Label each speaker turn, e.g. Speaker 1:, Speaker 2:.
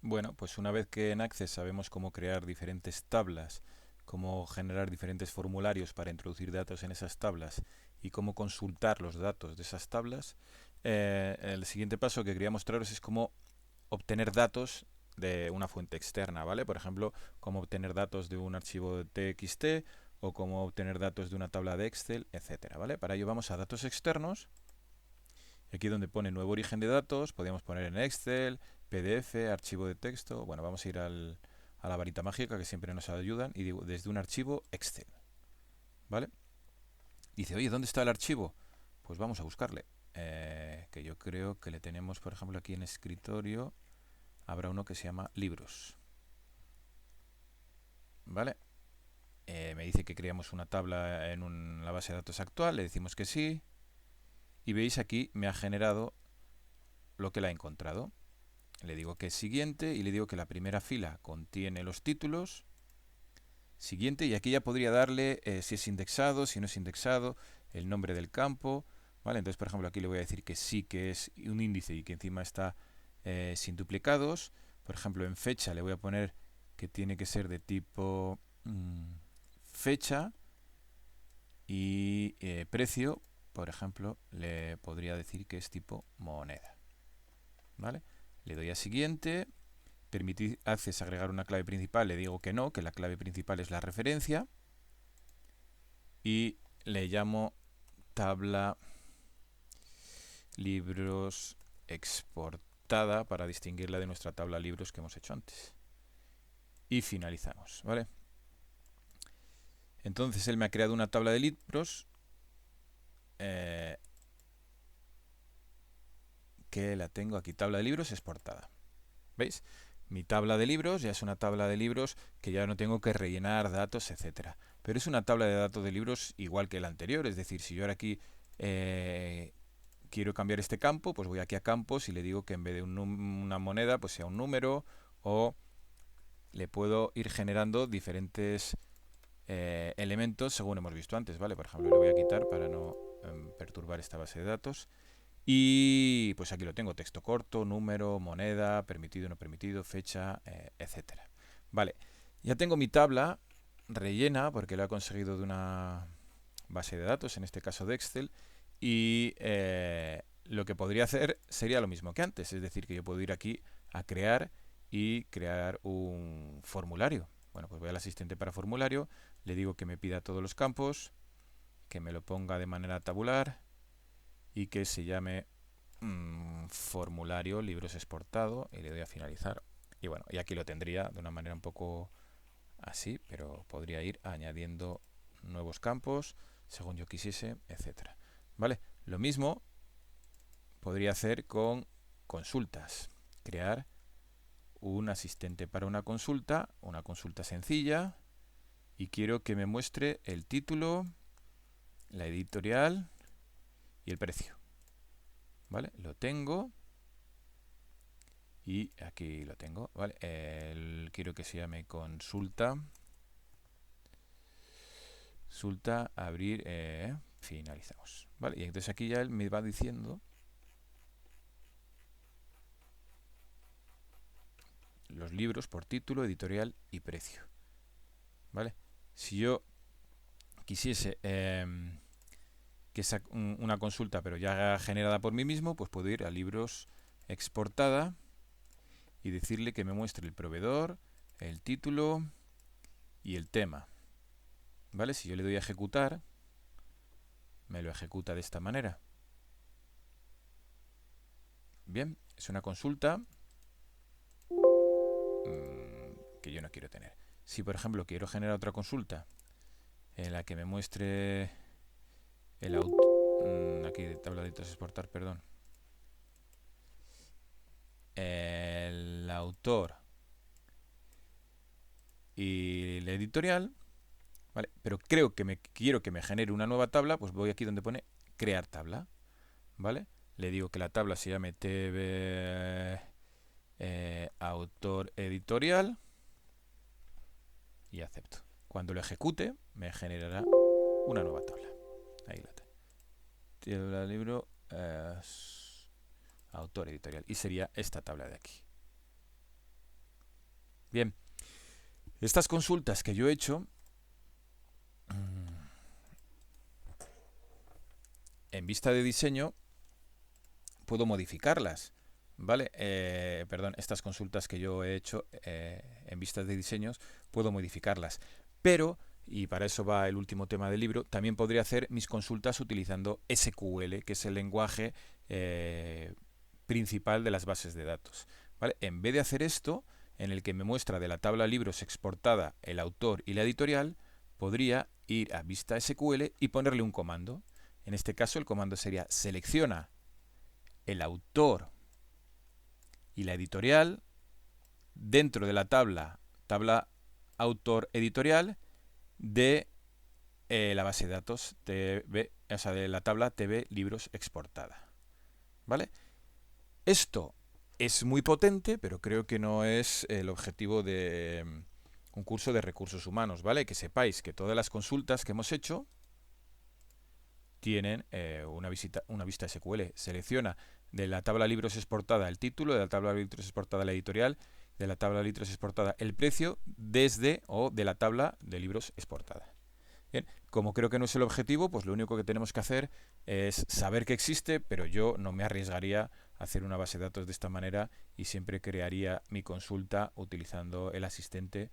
Speaker 1: Bueno, pues una vez que en Access sabemos cómo crear diferentes tablas, cómo generar diferentes formularios para introducir datos en esas tablas y cómo consultar los datos de esas tablas, el siguiente paso que quería mostraros es cómo obtener datos de una fuente externa, ¿vale? Por ejemplo, cómo obtener datos de un archivo de TXT o cómo obtener datos de una tabla de Excel, etcétera, ¿vale? Para ello vamos a datos externos. Aquí donde pone nuevo origen de datos, podríamos poner en Excel, PDF, archivo de texto. Bueno, vamos a ir a la varita mágica que siempre nos ayudan y digo desde un archivo Excel, ¿vale? Dice, oye, ¿dónde está el archivo? Pues vamos a buscarle. Que yo creo que le tenemos, por ejemplo, aquí en escritorio, habrá uno que se llama libros, ¿vale? Me dice que creamos una tabla en la base de datos actual, le decimos que sí, y veis aquí me ha generado lo que la ha encontrado. Le digo que es siguiente y le digo que la primera fila contiene los títulos. Siguiente, y aquí ya podría darle si es indexado, si no es indexado, el nombre del campo. ¿Vale? Entonces, por ejemplo, aquí le voy a decir que sí que es un índice y que encima está sin duplicados. Por ejemplo, en fecha le voy a poner que tiene que ser de tipo fecha y precio, por ejemplo, le podría decir que es tipo moneda. ¿Vale? Le doy a siguiente. Permitir Access agregar una clave principal, le digo que no, que la clave principal es la referencia. Y le llamo tabla libros exportada para distinguirla de nuestra tabla libros que hemos hecho antes. Y finalizamos, ¿vale? Entonces él me ha creado una tabla de libros que la tengo aquí, tabla de libros exportada. ¿Veis? Mi tabla de libros ya es una tabla de libros que ya no tengo que rellenar datos, etcétera. Pero es una tabla de datos de libros igual que la anterior. Es decir, si yo ahora aquí quiero cambiar este campo, pues voy aquí a campos y le digo que en vez de una moneda, pues sea un número, o le puedo ir generando diferentes elementos según hemos visto antes, ¿vale? Por ejemplo, le voy a quitar para no perturbar esta base de datos. Y pues aquí lo tengo, texto corto, número, moneda, permitido, no permitido, fecha, etcétera. Vale, ya tengo mi tabla rellena porque lo he conseguido de una base de datos, en este caso de Excel, y lo que podría hacer sería lo mismo que antes, es decir, que yo puedo ir aquí a crear y crear un formulario. Bueno, pues voy al asistente para formulario, le digo que me pida todos los campos, que me lo ponga de manera tabular y que se llame formulario libros exportado y le doy a finalizar. Y bueno, y aquí lo tendría de una manera un poco así, pero podría ir añadiendo nuevos campos según yo quisiese, etcétera. ¿Vale? Lo mismo podría hacer con consultas. Crear un asistente para una consulta sencilla, y quiero que me muestre el título, la editorial y el precio. ¿Vale? Lo tengo. Y aquí lo tengo, ¿vale? Quiero que se llame consulta. Consulta, abrir, finalizamos. ¿Vale? Y entonces aquí ya él me va diciendo los libros por título, editorial y precio. ¿Vale? Si yo quisiese que sea una consulta pero ya generada por mí mismo, pues puedo ir a libros exportada y decirle que me muestre el proveedor, el título y el tema. ¿Vale? Si yo le doy a ejecutar, me lo ejecuta de esta manera. Bien, es una consulta que yo no quiero tener. Si por ejemplo quiero generar otra consulta en la que me muestre el autor, aquí de tabla de datos exportar, perdón, el autor y la editorial, ¿vale? Pero quiero que me genere una nueva tabla, pues voy aquí donde pone crear tabla, ¿vale? Le digo que la tabla se llame TV autor editorial y acepto. Cuando lo ejecute me generará una nueva tabla. Ahí la tengo. Tabla de libro autor editorial y sería esta tabla de aquí. Bien, estas consultas que yo he hecho, en vista de diseño, puedo modificarlas, ¿vale? Perdón, estas consultas que yo he hecho en vistas de diseños, puedo modificarlas. Pero, y para eso va el último tema del libro, también podría hacer mis consultas utilizando SQL, que es el lenguaje principal de las bases de datos, ¿vale? En vez de hacer esto, en el que me muestra de la tabla libros exportada el autor y la editorial, podría ir a vista SQL y ponerle un comando. En este caso el comando sería selecciona el autor y la editorial dentro de la tabla autor editorial de la base de datos TV, o sea, de la tabla TV libros exportada. ¿Vale? Esto es muy potente, pero creo que no es el objetivo de un curso de recursos humanos, ¿vale? Que sepáis que todas las consultas que hemos hecho tienen una vista SQL. Selecciona de la tabla libros exportada el título, de la tabla libros exportada la editorial, de la tabla libros exportada el precio, desde o de la tabla de libros exportada. Bien, como creo que no es el objetivo, pues lo único que tenemos que hacer es saber que existe, pero yo no me arriesgaría a hacer una base de datos de esta manera y siempre crearía mi consulta utilizando el asistente